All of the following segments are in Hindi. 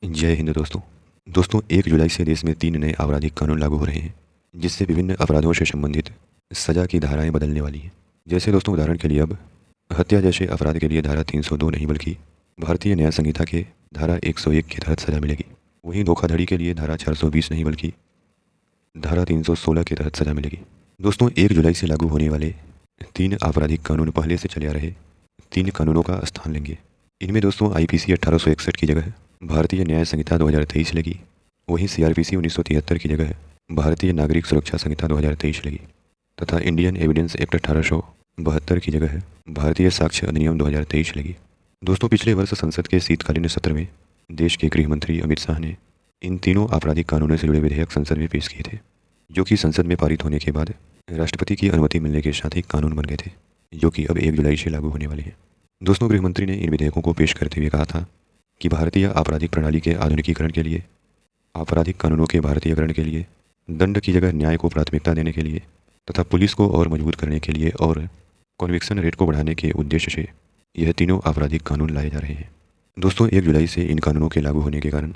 जय हिंद दोस्तों। 1 जुलाई से देश में 3 नए आपराधिक कानून लागू हो रहे हैं, जिससे विभिन्न अपराधों से संबंधित सजा की धाराएं बदलने वाली हैं। जैसे दोस्तों, उदाहरण के लिए अब हत्या जैसे अपराध के लिए धारा 302 नहीं बल्कि भारतीय न्याय संहिता के धारा 101 के तहत सजा मिलेगी। वहीं धोखाधड़ी के लिए धारा 420 नहीं बल्कि धारा 316 के तहत सजा मिलेगी। दोस्तों, 1 जुलाई से लागू होने वाले 3 आपराधिक कानून पहले से चले आ रहे 3 कानूनों का स्थान लेंगे। इनमें दोस्तों IPC 1861 की जगह भारतीय न्याय संहिता 2023 लगी। वहीं CRPC 1973 की जगह भारतीय नागरिक सुरक्षा संहिता 2023 लगी तथा इंडियन एविडेंस एक्ट 1872 की जगह भारतीय साक्ष्य अधिनियम 2023 लगी। दोस्तों, पिछले वर्ष संसद के शीतकालीन सत्र में देश के गृह मंत्री अमित शाह ने इन तीनों आपराधिक कानूनों से जुड़े विधेयक संसद में पेश किए थे, जो कि संसद में पारित होने के बाद राष्ट्रपति की अनुमति मिलने के साथ ही कानून बन गए थे, जो कि अब 1 जुलाई से लागू होने वाले हैं। दोस्तों, गृह मंत्री ने इन विधेयकों को पेश करते हुए कहा था कि भारतीय आपराधिक प्रणाली के आधुनिकीकरण के लिए, आपराधिक कानूनों के भारतीयकरण के लिए, दंड की जगह न्याय को प्राथमिकता देने के लिए तथा पुलिस को और मजबूत करने के लिए और कॉन्विक्शन रेट को बढ़ाने के उद्देश्य से यह तीनों आपराधिक कानून लाए जा रहे हैं। दोस्तों, 1 जुलाई से इन कानूनों के लागू होने के कारण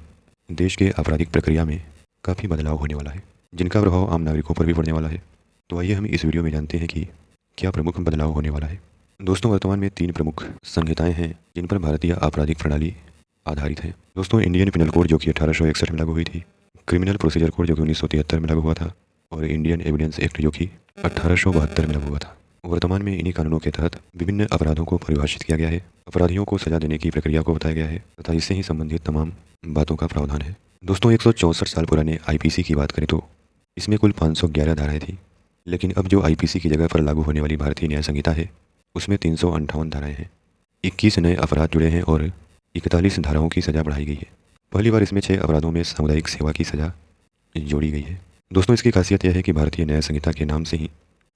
देश के आपराधिक प्रक्रिया में काफ़ी बदलाव होने वाला है, जिनका प्रभाव आम नागरिकों पर भी पड़ने वाला है। तो आइए हम इस वीडियो में जानते हैं कि क्या प्रमुख बदलाव होने वाला है। दोस्तों, वर्तमान में 3 प्रमुख संहिताएं हैं जिन पर भारतीय आपराधिक प्रणाली आधारित है। दोस्तों, इंडियन पिनल कोड जो कि 1861 में लागू हुई थी, क्रिमिनल प्रोसीजर कोड जो कि 1973 में लागू हुआ था और इंडियन एविडेंस एक्ट जो कि 1872 में लागू हुआ था। वर्तमान में इन्हीं कानूनों के तहत विभिन्न अपराधों को परिभाषित किया गया है, अपराधियों को सजा देने की प्रक्रिया को बताया गया है तथा इससे ही संबंधित तमाम बातों का प्रावधान है। दोस्तों, 164 साल पुराने IPC की बात करें तो इसमें कुल 511 धाराएं थी, लेकिन अब जो IPC की जगह पर लागू होने वाली भारतीय न्याय संहिता है उसमें 358 धाराएं हैं। 21 नए अपराध जुड़े हैं और 41 धाराओं की सजा बढ़ाई गई है। पहली बार इसमें 6 अपराधों में सामुदायिक सेवा की सजा जोड़ी गई है। दोस्तों, इसकी खासियत यह है कि भारतीय न्याय संहिता के नाम से ही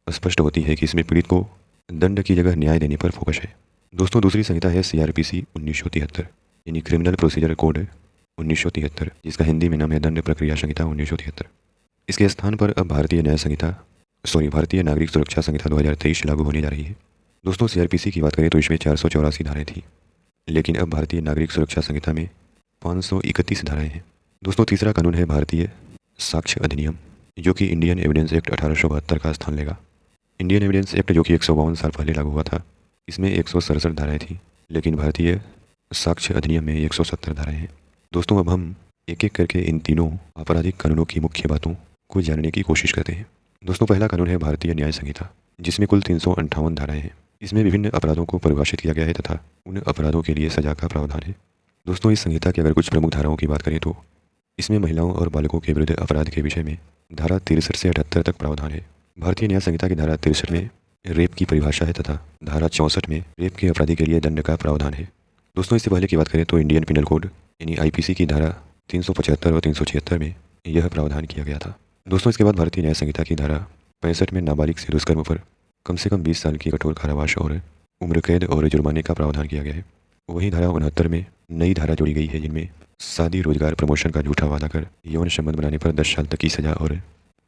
स्पष्ट होती है कि इसमें पीड़ित को दंड की जगह न्याय देने पर फोकस है। दोस्तों, दूसरी संहिता है CRPC 1973 यानी क्रिमिनल प्रोसीजर कोड 1973, जिसका हिंदी में नाम है दंड प्रक्रिया संहिता 1973। इसके स्थान पर अब भारतीय नागरिक सुरक्षा संहिता 2023 लागू होने जा रही है। दोस्तों, CRPC की बात करें तो इसमें 484 धाराएं थी, लेकिन अब भारतीय नागरिक सुरक्षा संहिता में 531 धाराएं हैं। दोस्तों, तीसरा कानून है भारतीय साक्ष्य अधिनियम, जो कि इंडियन एविडेंस एक्ट 1872 का स्थान लेगा। इंडियन एविडेंस एक्ट जो कि 152 साल पहले लागू हुआ था, इसमें 167 धाराएं थी, लेकिन भारतीय साक्ष्य अधिनियम में 170 धाराएं हैं। दोस्तों, अब हम एक एक करके इन तीनों आपराधिक कानूनों की मुख्य बातों को जानने की कोशिश करते हैं। दोस्तों, पहला कानून है भारतीय न्याय संहिता, जिसमें कुल 358 धाराएं हैं। इसमें विभिन्न अपराधों को परिभाषित किया गया है तथा उन अपराधों के लिए सजा का प्रावधान है। दोस्तों, इस संहिता की अगर कुछ प्रमुख धाराओं की बात करें तो इसमें महिलाओं और बालकों के विरुद्ध अपराध के विषय में धारा 63 से 78 तक प्रावधान है। भारतीय न्याय संहिता की धारा 63 में रेप की परिभाषा है तथा धारा 64 में रेप के अपराधी के लिए दंड का प्रावधान है। दोस्तों, इससे पहले की बात करें तो इंडियन पिनल कोड यानी IPC की धारा 375 और 376 में यह प्रावधान किया गया था। दोस्तों, इसके बाद भारतीय न्याय संहिता की धारा 65 में नाबालिग से दुष्कर्म पर कम से कम 20 साल की कठोर कारावास और उम्र कैद और जुर्माने का प्रावधान किया गया है। वहीं धारा 69 में नई धारा जोड़ी गई है, जिनमें शादी, रोजगार, प्रमोशन का झूठा वादा कर यौन संबंध बनाने पर 10 साल तक की सजा और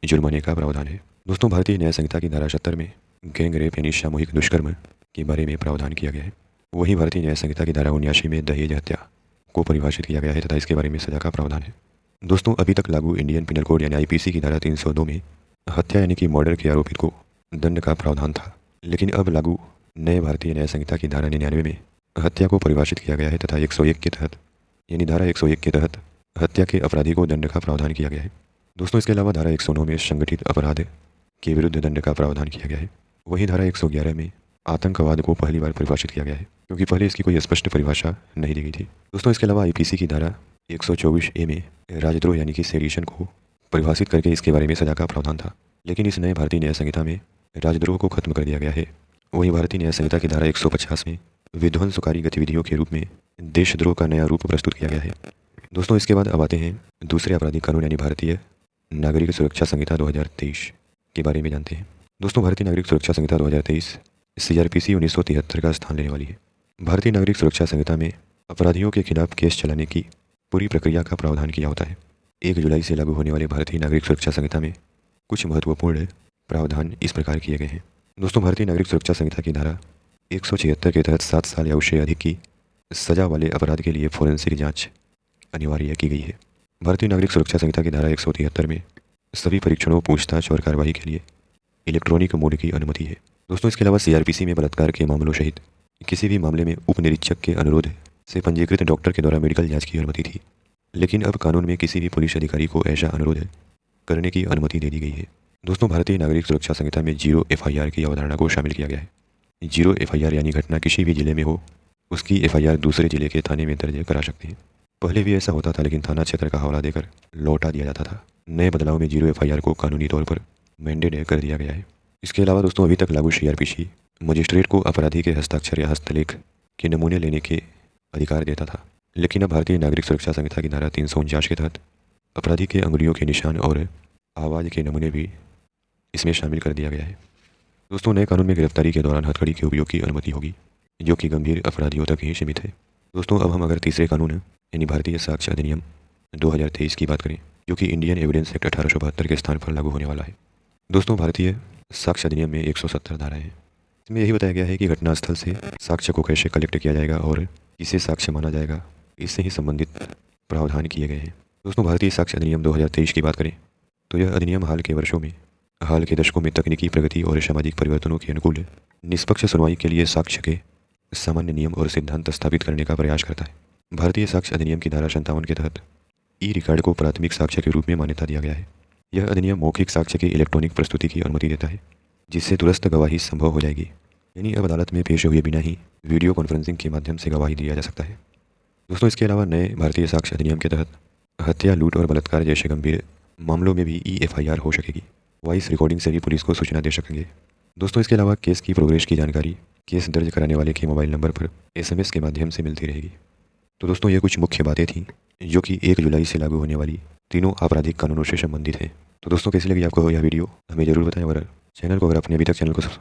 जुर्माने का प्रावधान है। दोस्तों, भारतीय न्याय संहिता की धारा 70 में गैंग रेप यानी सामूहिक दुष्कर्म के बारे में प्रावधान किया गया है। वहीं भारतीय न्याय संहिता की धारा 79 में दहेज हत्या को परिभाषित किया गया है तथा इसके बारे में सजा का प्रावधान है। दोस्तों, अभी तक लागू इंडियन पिनल कोड यानी IPC की धारा 302 में हत्या यानी कि मर्डर के आरोपित को दंड का प्रावधान था, लेकिन अब लागू नए भारतीय न्याय संहिता की धारा 99 में हत्या को परिभाषित किया गया है तथा 101 के तहत यानी धारा 101 के तहत हत्या के अपराधी को दंड का प्रावधान किया गया है। दोस्तों, इसके अलावा धारा 109 में संगठित अपराध के विरुद्ध दंड का प्रावधान किया गया है। वहीं धारा 111 में आतंकवाद को पहली बार परिभाषित किया गया है, क्योंकि पहले इसकी कोई स्पष्ट परिभाषा नहीं दी गई थी। दोस्तों, इसके अलावा IPC की धारा 124A में राजद्रोह यानी कि सेडिशन को परिभाषित करके इसके बारे में सजा का प्रावधान था, लेकिन इस नए भारतीय न्याय संहिता में राजद्रोह को खत्म कर दिया गया है। वहीं भारतीय न्याय संहिता की धारा 150 में विध्वंसकारी गतिविधियों के रूप में देशद्रोह का नया रूप प्रस्तुत किया गया है। दोस्तों, इसके बाद अब आते हैं दूसरे आपराधिक कानून यानी भारतीय नागरिक सुरक्षा संहिता 2023 के बारे में जानते हैं। दोस्तों, भारतीय नागरिक सुरक्षा संहिता 2023 CRPC 1973 का स्थान लेने वाली है। भारतीय नागरिक सुरक्षा संहिता में अपराधियों के खिलाफ केस चलाने की पूरी प्रक्रिया का प्रावधान किया होता है। 1 जुलाई से लागू होने वाले भारतीय नागरिक सुरक्षा संहिता में कुछ महत्वपूर्ण प्रावधान इस प्रकार किए गए हैं। दोस्तों, भारतीय नागरिक सुरक्षा संहिता की धारा 176 के तहत 7 साल या उससे अधिक की सजा वाले अपराध के लिए फोरेंसिक जांच अनिवार्य की गई है। भारतीय नागरिक सुरक्षा संहिता की धारा 173 में सभी परीक्षणों, पूछताछ और कार्रवाई के लिए इलेक्ट्रॉनिक मोड की अनुमति है। दोस्तों, इसके अलावा सीआरपीसी में बलात्कार के मामलों सहित किसी भी मामले में उप निरीक्षक के अनुरोध से पंजीकृत डॉक्टर के द्वारा मेडिकल जांच की अनुमति थी, लेकिन अब कानून में किसी भी पुलिस अधिकारी को ऐसा अनुरोध करने की अनुमति दे दी गई है। दोस्तों, भारतीय नागरिक सुरक्षा संहिता में जीरो एफआईआर की अवधारणा को शामिल किया गया है। जीरो एफआईआर यानी घटना किसी भी जिले में हो, उसकी एफआईआर दूसरे जिले के थाने में दर्ज करा सकते हैं। पहले भी ऐसा होता था, लेकिन थाना क्षेत्र का हवाला देकर लौटा दिया जाता था। नए बदलाव में जीरो एफआईआर को कानूनी तौर पर मैंडेट कर दिया गया है। इसके अलावा दोस्तों, अभी तक लागू सीआरपीसी मजिस्ट्रेट को अपराधी के हस्ताक्षर या हस्तलेख के नमूने लेने के अधिकार देता था, लेकिन अब भारतीय नागरिक सुरक्षा संहिता की धारा 349 के तहत अपराधी के अंगुलियों के निशान और आवाज़ के नमूने भी इसमें शामिल कर दिया गया है। दोस्तों, नए कानून में गिरफ्तारी के दौरान हथकड़ी के उपयोग की अनुमति होगी, जो कि गंभीर अपराधियों तक ही सीमित है। दोस्तों, अब हम अगर तीसरे कानून यानी भारतीय साक्ष्य अधिनियम 2023 की बात करें, जो कि इंडियन एविडेंस एक्ट 1872 के स्थान पर लागू होने वाला है। दोस्तों, भारतीय साक्ष्य अधिनियम में 170 धाराएं हैं। इसमें यही बताया गया है कि घटनास्थल से साक्ष्य को कैसे कलेक्ट किया जाएगा और किसे साक्ष्य माना जाएगा, इससे ही संबंधित प्रावधान किए गए हैं। दोस्तों, भारतीय साक्ष्य अधिनियम 2023 की बात करें तो यह अधिनियम हाल के दशकों में तकनीकी प्रगति और सामाजिक परिवर्तनों के अनुकूल निष्पक्ष सुनवाई के लिए साक्ष्य के सामान्य नियम और सिद्धांत स्थापित करने का प्रयास करता है। भारतीय साक्ष्य अधिनियम की धारा 57 के तहत ई रिकॉर्ड को प्राथमिक साक्ष्य के रूप में मान्यता दिया गया है। यह अधिनियम मौखिक साक्ष्य की इलेक्ट्रॉनिक प्रस्तुति की अनुमति देता है, जिससे तुरंत गवाही संभव हो जाएगी। यानी अब अदालत में पेश हुए बिना ही वीडियो कॉन्फ्रेंसिंग के माध्यम से गवाही दिया जा सकता है। दोस्तों, इसके अलावा नए भारतीय साक्ष्य अधिनियम के तहत हत्या, लूट और बलात्कार जैसे गंभीर मामलों में भी ईएफआईआर हो सकेगी। वॉइस रिकॉर्डिंग से भी पुलिस को सूचना दे सकेंगे। दोस्तों, इसके अलावा केस की प्रोग्रेस की जानकारी केस दर्ज कराने वाले के मोबाइल नंबर पर एसएमएस के माध्यम से मिलती रहेगी। तो दोस्तों, ये कुछ मुख्य बातें थीं जो कि 1 जुलाई से लागू होने वाली तीनों आपराधिक कानूनों से संबंधित हैं। तो दोस्तों, कैसी लगी आपको यह वीडियो, हमें ज़रूर बताएं। और चैनल को अगर आपने अभी तक चैनल को